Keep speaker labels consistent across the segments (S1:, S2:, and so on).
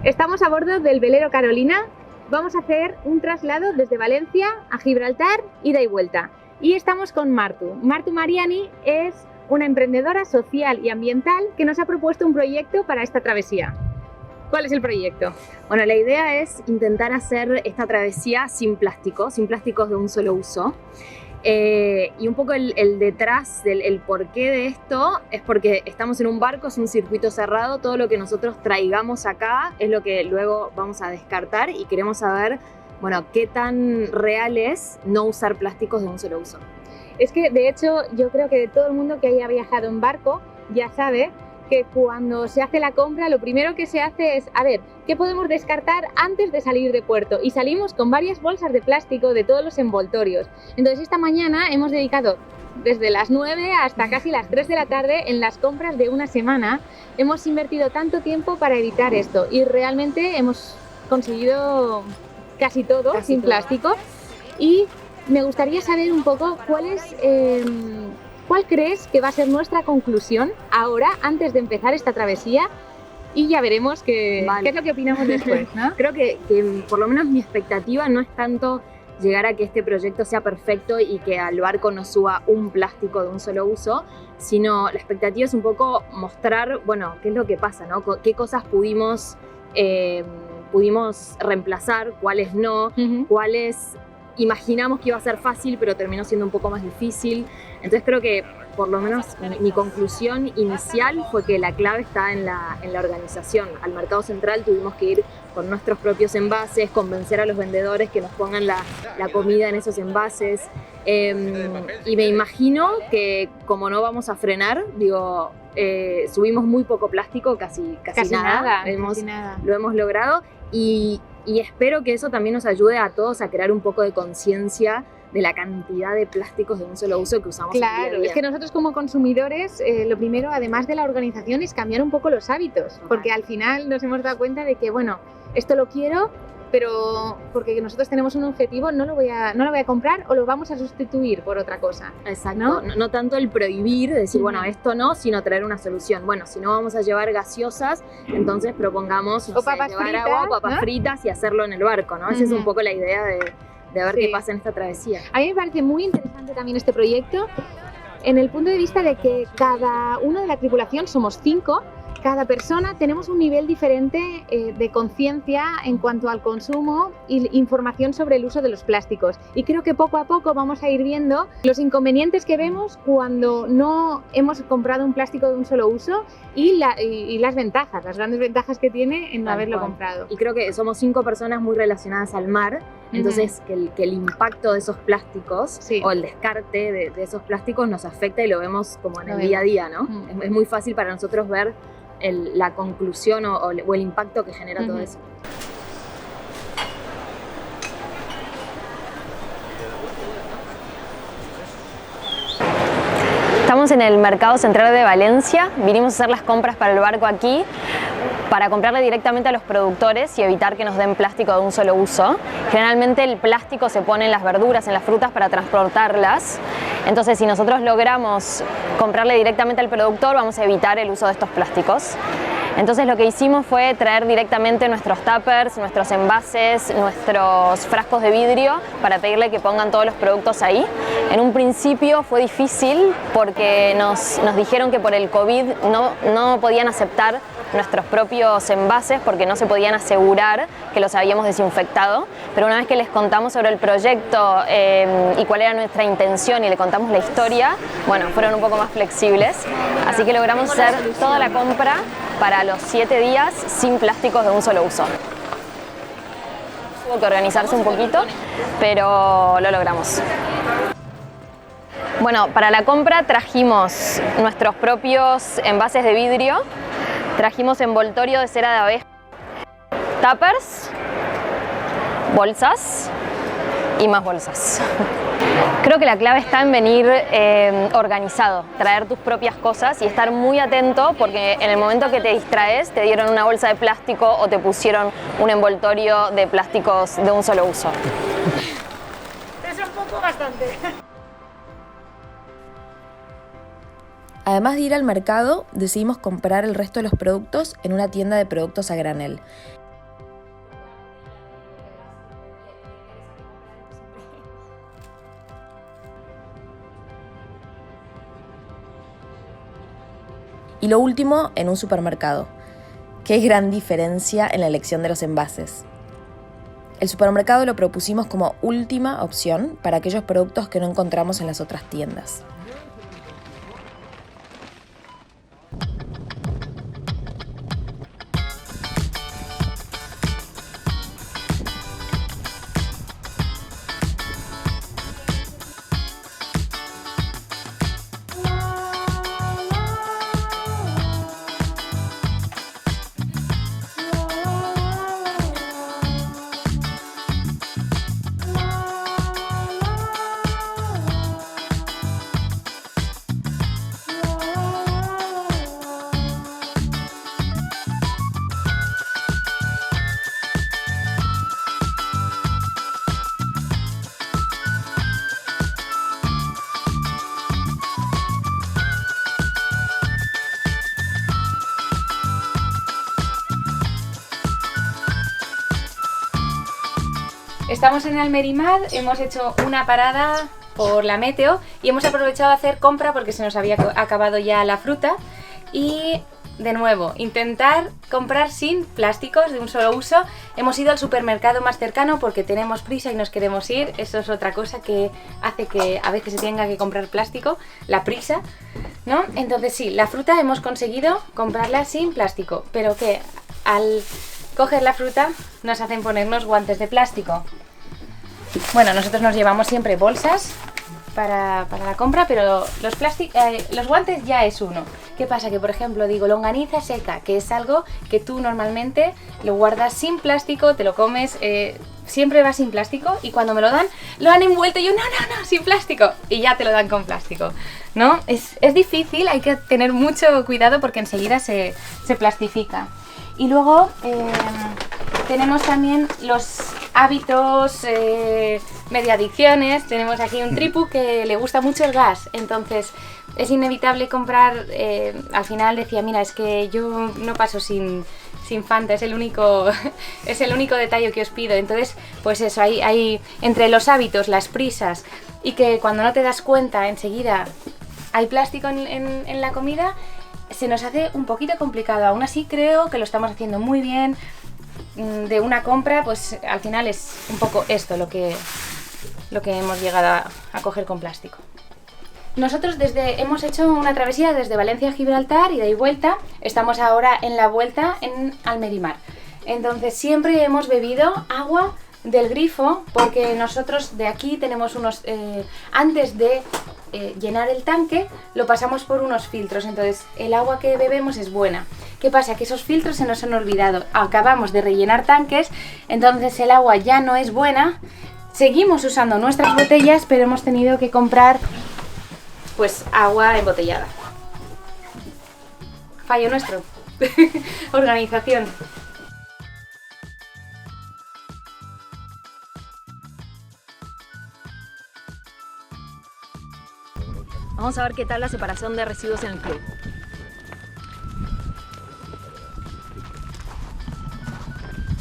S1: Estamos a bordo del velero Carolina. Vamos a hacer un traslado desde Valencia a Gibraltar, ida y vuelta. Y estamos con Martu. Martu Mariani es una emprendedora social y ambiental que nos ha propuesto un proyecto para esta travesía. ¿Cuál es el proyecto?
S2: Bueno, la idea es intentar hacer esta travesía sin plásticos de un solo uso. Y un poco el detrás del porqué de esto es porque estamos en un barco, es un circuito cerrado, todo lo que nosotros traigamos acá es lo que luego vamos a descartar y queremos saber, bueno, qué tan real es no usar plásticos de un solo uso.
S1: Es que, de hecho, yo creo que todo el mundo que haya viajado en barco ya sabe que cuando se hace la compra, lo primero que se hace es, a ver, ¿qué podemos descartar antes de salir de puerto? Y salimos con varias bolsas de plástico de todos los envoltorios. Entonces, esta mañana hemos dedicado desde las 9 hasta casi las 3 de la tarde en las compras de una semana. Hemos invertido tanto tiempo para evitar esto y realmente hemos conseguido casi todo sin plástico. Y me gustaría saber un poco ¿cuál crees que va a ser nuestra conclusión ahora, antes de empezar esta travesía? Y ya veremos qué es lo que opinamos después, ¿no?
S2: Creo que por lo menos mi expectativa no es tanto llegar a que este proyecto sea perfecto y que al barco no suba un plástico de un solo uso, sino la expectativa es un poco mostrar, bueno, qué es lo que pasa, ¿no? Qué cosas pudimos reemplazar, cuáles no, cuáles imaginamos que iba a ser fácil, pero terminó siendo un poco más difícil. Entonces creo que por lo menos mi conclusión inicial fue que la clave está en la organización. Al mercado central tuvimos que ir con nuestros propios envases, convencer a los vendedores que nos pongan la comida en esos envases. Y me imagino que como no vamos a frenar, subimos muy poco plástico, casi nada. Lo hemos logrado y espero que eso también nos ayude a todos a crear un poco de conciencia de la cantidad de plásticos de un solo uso que usamos.
S1: Claro, es que nosotros como consumidores, lo primero, además de la organización, es cambiar un poco los hábitos, porque al final nos hemos dado cuenta de que, bueno, esto lo quiero, pero porque nosotros tenemos un objetivo, no lo voy a comprar o lo vamos a sustituir por otra cosa.
S2: Exacto, no tanto el prohibir, decir, bueno, esto no, sino traer una solución. Bueno, si no vamos a llevar gaseosas, entonces propongamos llevar agua o papas fritas y hacerlo en el barco, ¿no? Esa es un poco la idea de ver qué pasa en esta travesía.
S1: A mí me parece muy interesante también este proyecto en el punto de vista de que cada uno de la tripulación, somos 5, cada persona tenemos un nivel diferente de conciencia en cuanto al consumo y información sobre el uso de los plásticos. Y creo que poco a poco vamos a ir viendo los inconvenientes que vemos cuando no hemos comprado un plástico de un solo uso y las ventajas, las grandes ventajas que tiene en no haberlo comprado.
S2: Y creo que somos 5 personas muy relacionadas al mar, entonces que el impacto de esos plásticos o el descarte de esos plásticos nos afecta y lo vemos como en el día a día, ¿no? Es muy fácil para nosotros ver la conclusión o el impacto que genera todo eso. Estamos en el Mercado Central de Valencia, vinimos a hacer las compras para el barco aquí, para comprarle directamente a los productores y evitar que nos den plástico de un solo uso. Generalmente el plástico se pone en las verduras, en las frutas para transportarlas. Entonces, si nosotros logramos comprarle directamente al productor, vamos a evitar el uso de estos plásticos. Entonces lo que hicimos fue traer directamente nuestros tuppers, nuestros envases, nuestros frascos de vidrio para pedirle que pongan todos los productos ahí. En un principio fue difícil porque nos dijeron que por el COVID no podían aceptar nuestros propios envases porque no se podían asegurar que los habíamos desinfectado, pero una vez que les contamos sobre el proyecto y cuál era nuestra intención y le contamos la historia, bueno, fueron un poco más flexibles, así que logramos hacer toda la compra para los 7 días sin plásticos de un solo uso. Tuvo que organizarse un poquito, pero lo logramos. Bueno, para la compra trajimos nuestros propios envases de vidrio, trajimos envoltorio de cera de abeja, tuppers, bolsas y más bolsas. Creo que la clave está en venir organizado, traer tus propias cosas y estar muy atento porque en el momento que te distraes te dieron una bolsa de plástico o te pusieron un envoltorio de plásticos de un solo uso.
S1: Es un poco bastante.
S3: Además de ir al mercado, decidimos comprar el resto de los productos en una tienda de productos a granel. Y lo último, en un supermercado. Qué gran diferencia en la elección de los envases. El supermercado lo propusimos como última opción para aquellos productos que no encontramos en las otras tiendas.
S1: Estamos en Almerimar, hemos hecho una parada por la meteo y hemos aprovechado a hacer compra porque se nos había acabado ya la fruta y de nuevo intentar comprar sin plásticos de un solo uso. Hemos ido al supermercado más cercano porque tenemos prisa y nos queremos ir. Eso es otra cosa que hace que a veces se tenga que comprar plástico, la prisa, ¿no? Entonces sí, la fruta hemos conseguido comprarla sin plástico, pero que al coger la fruta nos hacen ponernos guantes de plástico. Bueno, nosotros nos llevamos siempre bolsas para la compra, pero los guantes ya es uno. ¿Qué pasa? Que por ejemplo digo longaniza seca, que es algo que tú normalmente lo guardas sin plástico, te lo comes, siempre va sin plástico y cuando me lo dan, lo han envuelto y yo no, sin plástico y ya te lo dan con plástico, ¿no? Es difícil, hay que tener mucho cuidado porque enseguida se plastifica. Y luego tenemos también los hábitos, medio adicciones. Tenemos aquí un tripu que le gusta mucho el gas, entonces es inevitable comprar. Al final decía, mira, es que yo no paso sin Fanta, es el único detalle que os pido. Entonces, pues eso, hay entre los hábitos, las prisas y que cuando no te das cuenta enseguida hay plástico en la comida, se nos hace un poquito complicado. Aún así creo que lo estamos haciendo muy bien. De una compra, pues al final es un poco esto lo que hemos llegado a coger con plástico. Nosotros hemos hecho una travesía desde Valencia a Gibraltar y de ahí vuelta. Estamos ahora en la vuelta en Almerimar. Entonces siempre hemos bebido agua del grifo porque nosotros de aquí tenemos unos... antes de llenar el tanque lo pasamos por unos filtros, entonces el agua que bebemos es buena. ¿Qué pasa? Que esos filtros se nos han olvidado. Acabamos de rellenar tanques, entonces el agua ya no es buena. Seguimos usando nuestras botellas, pero hemos tenido que comprar pues agua embotellada. Fallo nuestro. Organización.
S2: Vamos a ver qué tal la separación de residuos en el club.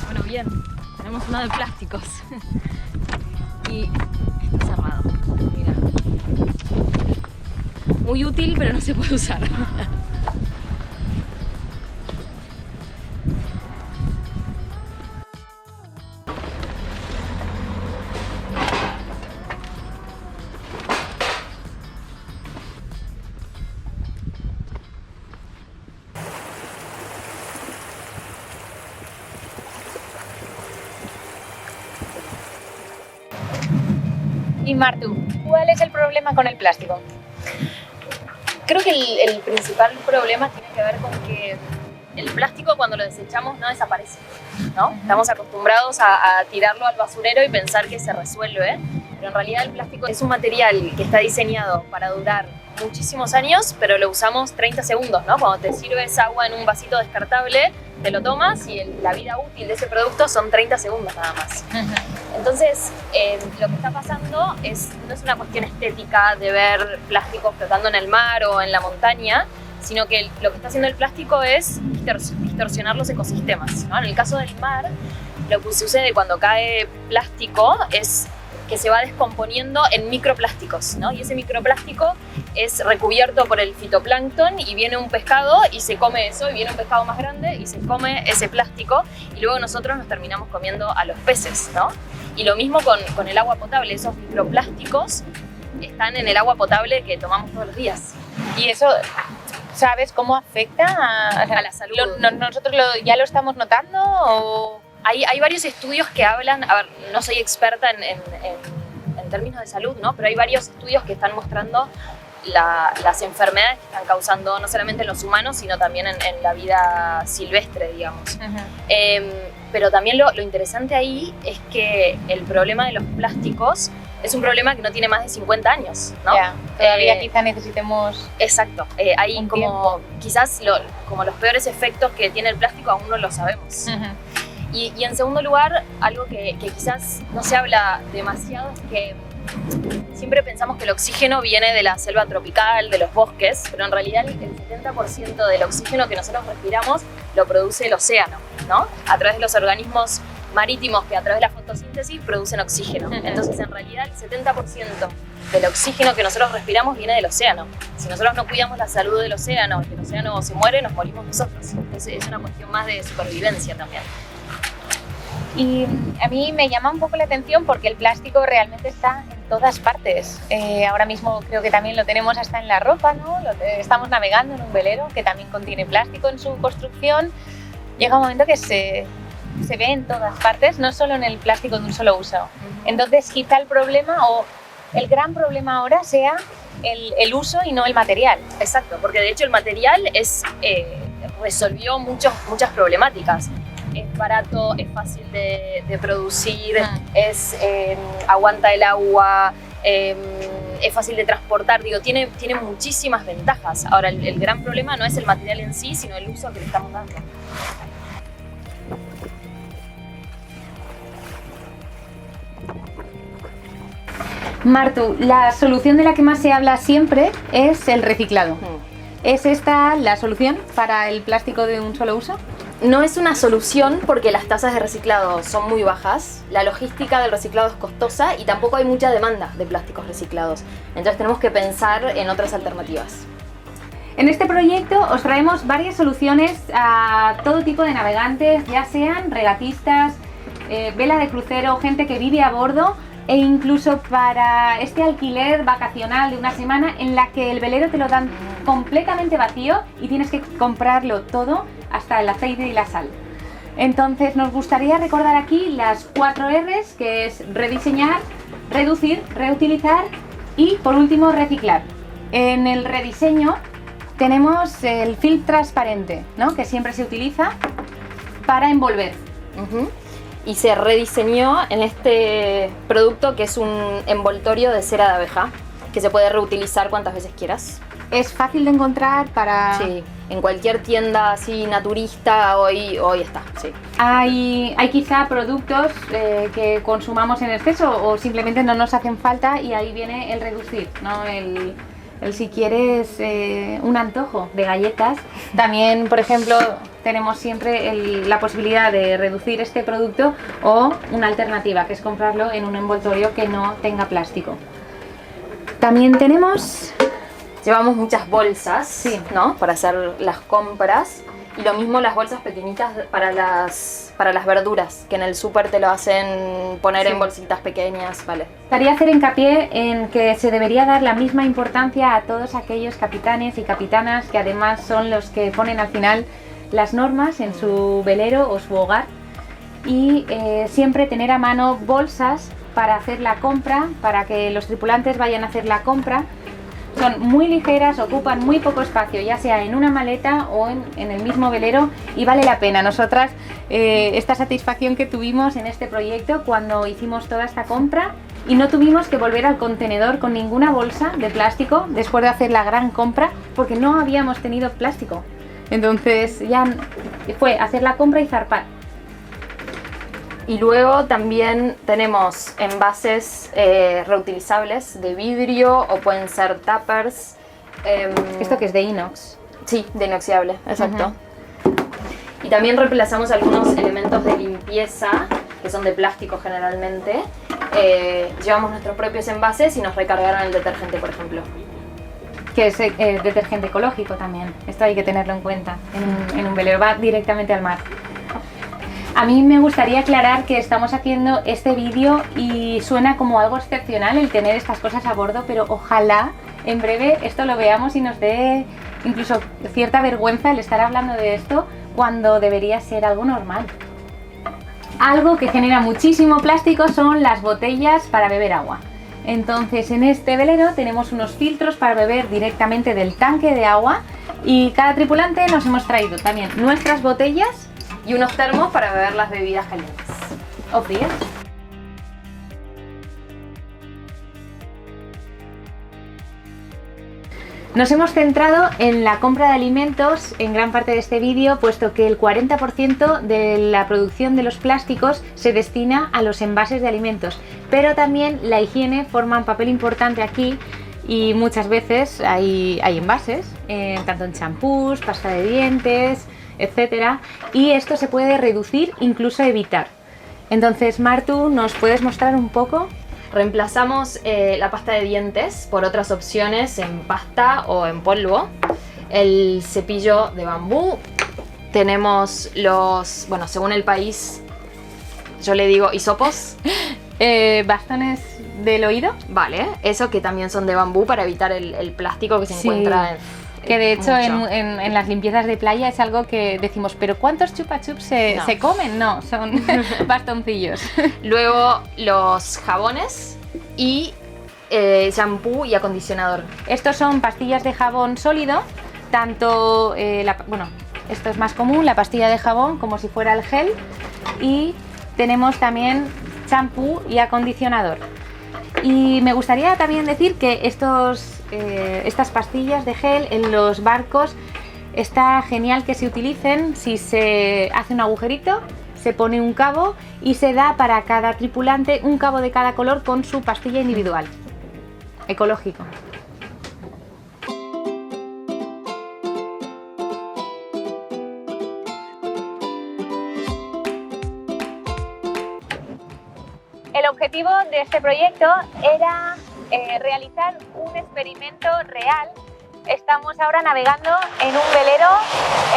S2: Bueno, bien, tenemos una de plásticos y está cerrado, mira. Muy útil, pero no se puede usar.
S1: Y Martu, ¿cuál es el problema con el plástico?
S2: Creo que el principal problema tiene que ver con que el plástico cuando lo desechamos no desaparece, ¿no? Estamos acostumbrados a tirarlo al basurero y pensar que se resuelve, pero en realidad el plástico es un material que está diseñado para durar muchísimos años, pero lo usamos 30 segundos, ¿no? Cuando te sirves agua en un vasito descartable, te lo tomas y la vida útil de ese producto son 30 segundos nada más. Entonces, lo que está pasando no es una cuestión estética de ver plástico flotando en el mar o en la montaña, sino que lo que está haciendo el plástico es distorsionar los ecosistemas, ¿no? En el caso del mar, lo que sucede cuando cae plástico es que se va descomponiendo en microplásticos, ¿no? Y ese microplástico es recubierto por el fitoplancton y viene un pescado y se come eso, y viene un pescado más grande y se come ese plástico, y luego nosotros nos terminamos comiendo a los peces, ¿no? Y lo mismo con el agua potable, esos microplásticos están en el agua potable que tomamos todos los días.
S1: Y eso, ¿sabes cómo afecta
S2: a la salud?
S1: ¿Nosotros ya lo estamos notando o...?
S2: Hay varios estudios que hablan, a ver, no soy experta en términos de salud, ¿no? Pero hay varios estudios que están mostrando las enfermedades que están causando no solamente en los humanos, sino también en la vida silvestre, digamos. Pero también lo interesante ahí es que el problema de los plásticos es un problema que no tiene más de 50 años, ¿no?
S1: Todavía quizá necesitemos...
S2: Exacto. Hay como quizás como los peores efectos que tiene el plástico aún no lo sabemos. Y en segundo lugar, algo que quizás no se habla demasiado es que siempre pensamos que el oxígeno viene de la selva tropical, de los bosques, pero en realidad el 70% del oxígeno que nosotros respiramos lo produce el océano, ¿no? A través de los organismos marítimos que a través de la fotosíntesis producen oxígeno. Entonces, en realidad, el 70% del oxígeno que nosotros respiramos viene del océano. Si nosotros no cuidamos la salud del océano, que el océano se muere, nos morimos nosotros. Es una cuestión más de supervivencia también.
S1: Y a mí me llama un poco la atención porque el plástico realmente está en todas partes. Ahora mismo creo que también lo tenemos hasta en la ropa, ¿no? Estamos navegando en un velero que también contiene plástico en su construcción. Llega un momento que se ve en todas partes, no solo en el plástico de un solo uso. Entonces quizá el problema o el gran problema ahora sea el uso y no el material.
S2: Exacto, porque de hecho el material resolvió muchas problemáticas. Es barato, es fácil de producir, aguanta el agua, es fácil de transportar, digo, tiene muchísimas ventajas. Ahora, el gran problema no es el material en sí, sino el uso que le estamos dando.
S1: Martu, la solución de la que más se habla siempre es el reciclado. ¿Es esta la solución para el plástico de un solo uso?
S2: No es una solución porque las tasas de reciclado son muy bajas, la logística del reciclado es costosa y tampoco hay mucha demanda de plásticos reciclados. Entonces tenemos que pensar en otras alternativas.
S1: En este proyecto os traemos varias soluciones a todo tipo de navegantes, ya sean regatistas, vela de crucero, gente que vive a bordo, e incluso para este alquiler vacacional de una semana en la que el velero te lo dan completamente vacío y tienes que comprarlo todo, hasta el aceite y la sal. Entonces nos gustaría recordar aquí las 4 R's, que es rediseñar, reducir, reutilizar y por último reciclar. En el rediseño tenemos el film transparente, ¿no? Que siempre se utiliza para envolver.
S2: Y se rediseñó en este producto que es un envoltorio de cera de abeja que se puede reutilizar cuantas veces quieras.
S1: Es fácil de encontrar para...
S2: Sí, en cualquier tienda así naturista hoy está, sí.
S1: Hay quizá productos que consumamos en exceso o simplemente no nos hacen falta y ahí viene el reducir, ¿no? El si quieres un antojo de galletas, también, por ejemplo, tenemos siempre la posibilidad de reducir este producto o una alternativa, que es comprarlo en un envoltorio que no tenga plástico. También
S2: llevamos muchas bolsas,
S1: sí,
S2: ¿no? Para hacer las compras. Y lo mismo las bolsas pequeñitas para las verduras, que en el súper te lo hacen poner en bolsitas pequeñas, ¿vale?
S1: Quería hacer hincapié en que se debería dar la misma importancia a todos aquellos capitanes y capitanas que además son los que ponen al final las normas en su velero o su hogar, y siempre tener a mano bolsas para hacer la compra, para que los tripulantes vayan a hacer la compra. Son muy ligeras, ocupan muy poco espacio, ya sea en una maleta o en el mismo velero, y vale la pena. Nosotras, esta satisfacción que tuvimos en este proyecto cuando hicimos toda esta compra y no tuvimos que volver al contenedor con ninguna bolsa de plástico después de hacer la gran compra, porque no habíamos tenido plástico. Entonces ya fue hacer la compra y zarpar.
S2: Y luego también tenemos envases reutilizables de vidrio o pueden ser tuppers.
S1: ¿Esto que es de inox?
S2: Sí, de inoxidable, exacto. Y también reemplazamos algunos elementos de limpieza que son de plástico generalmente llevamos nuestros propios envases y nos recargaron el detergente, por ejemplo.
S1: Que es detergente ecológico también. Esto hay que tenerlo en cuenta en un velero, va directamente al mar. A mí me gustaría aclarar que estamos haciendo este vídeo y suena como algo excepcional el tener estas cosas a bordo, pero ojalá en breve esto lo veamos y nos dé incluso cierta vergüenza el estar hablando de esto cuando debería ser algo normal. Algo que genera muchísimo plástico son las botellas para beber agua. Entonces en este velero tenemos unos filtros para beber directamente del tanque de agua y cada tripulante nos hemos traído también nuestras botellas
S2: Y unos termos para beber las bebidas calientes.
S1: o frías. Nos hemos centrado en la compra de alimentos en gran parte de este vídeo, puesto que el 40% de la producción de los plásticos se destina a los envases de alimentos, pero también la higiene forma un papel importante aquí y muchas veces hay envases, tanto en champús, pasta de dientes, etcétera, y esto se puede reducir, incluso evitar. Entonces, Martu, ¿nos puedes mostrar un poco?
S2: Reemplazamos la pasta de dientes por otras opciones en pasta o en polvo. El cepillo de bambú. Tenemos los, bueno, según el país, yo le digo hisopos.
S1: Bastones del oído.
S2: Vale, eso que también son de bambú para evitar el plástico que se
S1: Sí.
S2: encuentra
S1: Que de hecho
S2: mucho.
S1: en las limpiezas de playa es algo que decimos, ¿pero cuántos chupa chups
S2: No.
S1: se comen? No, son bastoncillos.
S2: Luego los jabones y shampoo y acondicionador.
S1: Estos son pastillas de jabón sólido, tanto, bueno, esto es más común, la pastilla de jabón como si fuera el gel, y tenemos también champú y acondicionador. Y me gustaría también decir que estas pastillas de gel en los barcos está genial que se utilicen. Si se hace un agujerito, se pone un cabo y se da para cada tripulante un cabo de cada color con su pastilla individual. Ecológico. El objetivo de este proyecto era realizar un experimento real. Estamos ahora navegando en un velero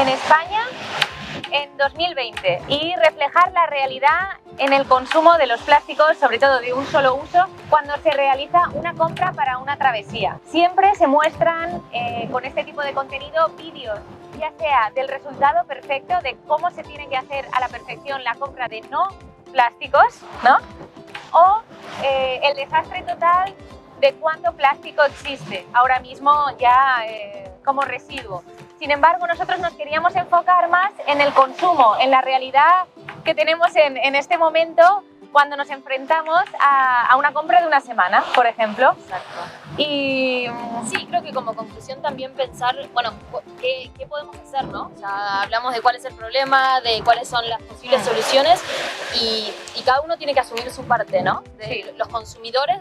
S1: en España en 2020 y reflejar la realidad en el consumo de los plásticos, sobre todo de un solo uso, cuando se realiza una compra para una travesía. Siempre se muestran con este tipo de contenido vídeos, ya sea del resultado perfecto, de cómo se tiene que hacer a la perfección la compra de no plásticos, ¿no? O el desastre total de cuánto plástico existe ahora mismo ya como residuo. Sin embargo, nosotros nos queríamos enfocar más en el consumo, en la realidad que tenemos en este momento cuando nos enfrentamos a una compra de una semana, por ejemplo.
S2: Exacto.
S1: Y
S2: Sí, creo que como conclusión también pensar, bueno, ¿qué podemos hacer, no? O sea, hablamos de cuál es el problema, de cuáles son las posibles soluciones y cada uno tiene que asumir su parte, ¿no? De
S1: Sí.
S2: los consumidores,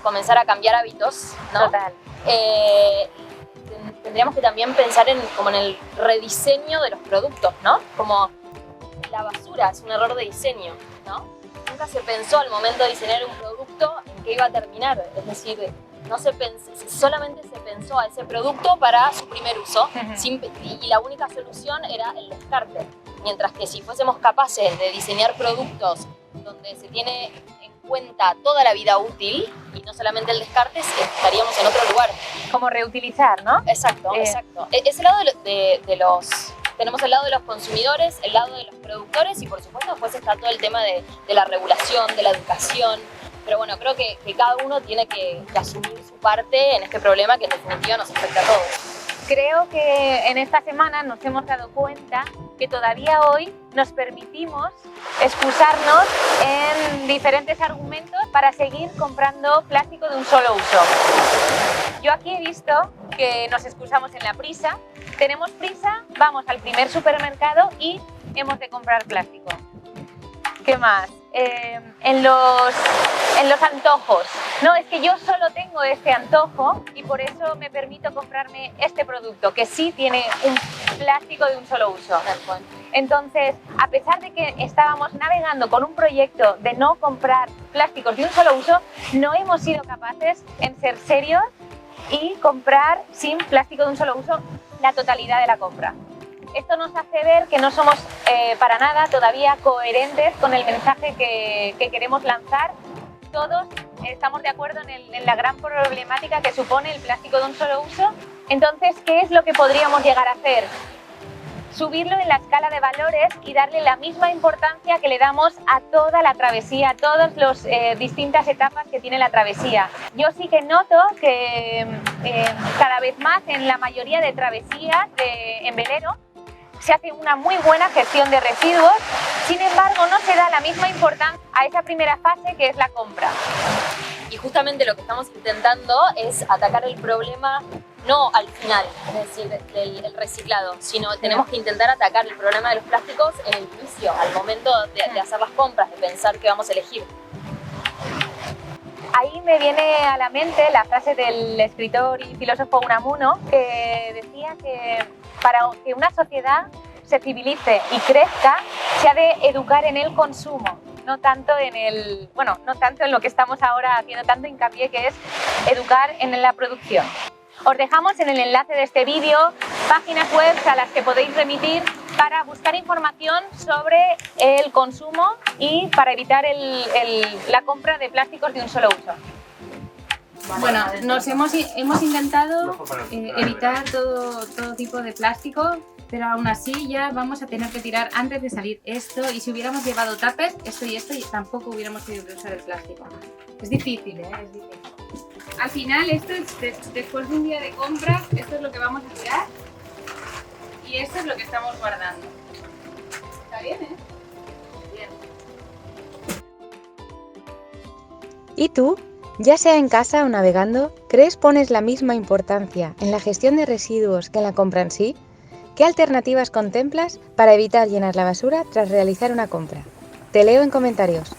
S2: comenzar a cambiar hábitos, ¿no?
S1: total.
S2: Tendríamos que también pensar como en el rediseño de los productos, ¿no? Como la basura es un error de diseño, ¿no? Nunca se pensó al momento de diseñar un producto en qué iba a terminar, es decir, solamente se pensó a ese producto para su primer uso y la única solución era el descarte. Mientras que si fuésemos capaces de diseñar productos donde se tiene en cuenta toda la vida útil y no solamente el descarte, estaríamos en otro lugar.
S1: Como reutilizar, ¿no?
S2: Exacto, exacto. Ese lado tenemos el lado de los consumidores, el lado de los productores y por supuesto después está todo el tema de la regulación, de la educación. Pero bueno, creo que cada uno tiene que asumir su parte en este problema que en definitiva nos afecta a todos.
S1: Creo que en esta semana nos hemos dado cuenta que todavía hoy nos permitimos excusarnos en diferentes argumentos para seguir comprando plástico de un solo uso. Yo aquí he visto que nos excusamos en la prisa. Tenemos prisa, vamos al primer supermercado y hemos de comprar plástico. ¿Qué más? En los antojos. No, es que yo solo tengo este antojo y por eso me permito comprarme este producto, que sí tiene un plástico de un solo uso.
S2: Tal cual.
S1: Entonces, a pesar de que estábamos navegando con un proyecto de no comprar plásticos de un solo uso, no hemos sido capaces en ser serios y comprar sin plástico de un solo uso la totalidad de la compra. Esto nos hace ver que no somos para nada todavía coherentes con el mensaje que queremos lanzar. Todos estamos de acuerdo en la gran problemática que supone el plástico de un solo uso. Entonces, ¿qué es lo que podríamos llegar a hacer? Subirlo en la escala de valores y darle la misma importancia que le damos a toda la travesía, a todas las distintas etapas que tiene la travesía. Yo sí que noto que cada vez más en la mayoría de travesías en velero se hace una muy buena gestión de residuos, sin embargo no se da la misma importancia a esa primera fase que es la compra.
S2: Y justamente lo que estamos intentando es atacar el problema no al final, es decir, el reciclado, sino tenemos que intentar atacar el problema de los plásticos en el inicio, al momento de hacer las compras, de pensar qué vamos a elegir.
S1: Ahí me viene a la mente la frase del escritor y filósofo Unamuno, que decía que para que una sociedad se civilice y crezca, se ha de educar en el consumo, no tanto en lo que estamos ahora haciendo tanto hincapié, que es educar en la producción. Os dejamos en el enlace de este vídeo páginas web a las que podéis remitir para buscar información sobre el consumo y para evitar la compra de plásticos de un solo uso.
S4: Bueno, hemos intentado evitar todo tipo de plástico, pero aún así ya vamos a tener que tirar antes de salir esto, y si hubiéramos llevado tuppers, esto y tampoco hubiéramos tenido que usar el plástico. Es difícil, es difícil. Al final, esto es, después de un día de compras, esto es lo que vamos a tirar y esto es lo que estamos guardando. Está bien, ¿eh? Bien.
S5: ¿Y tú? Ya sea en casa o navegando, ¿crees pones la misma importancia en la gestión de residuos que en la compra en sí? ¿Qué alternativas contemplas para evitar llenar la basura tras realizar una compra? Te leo en comentarios.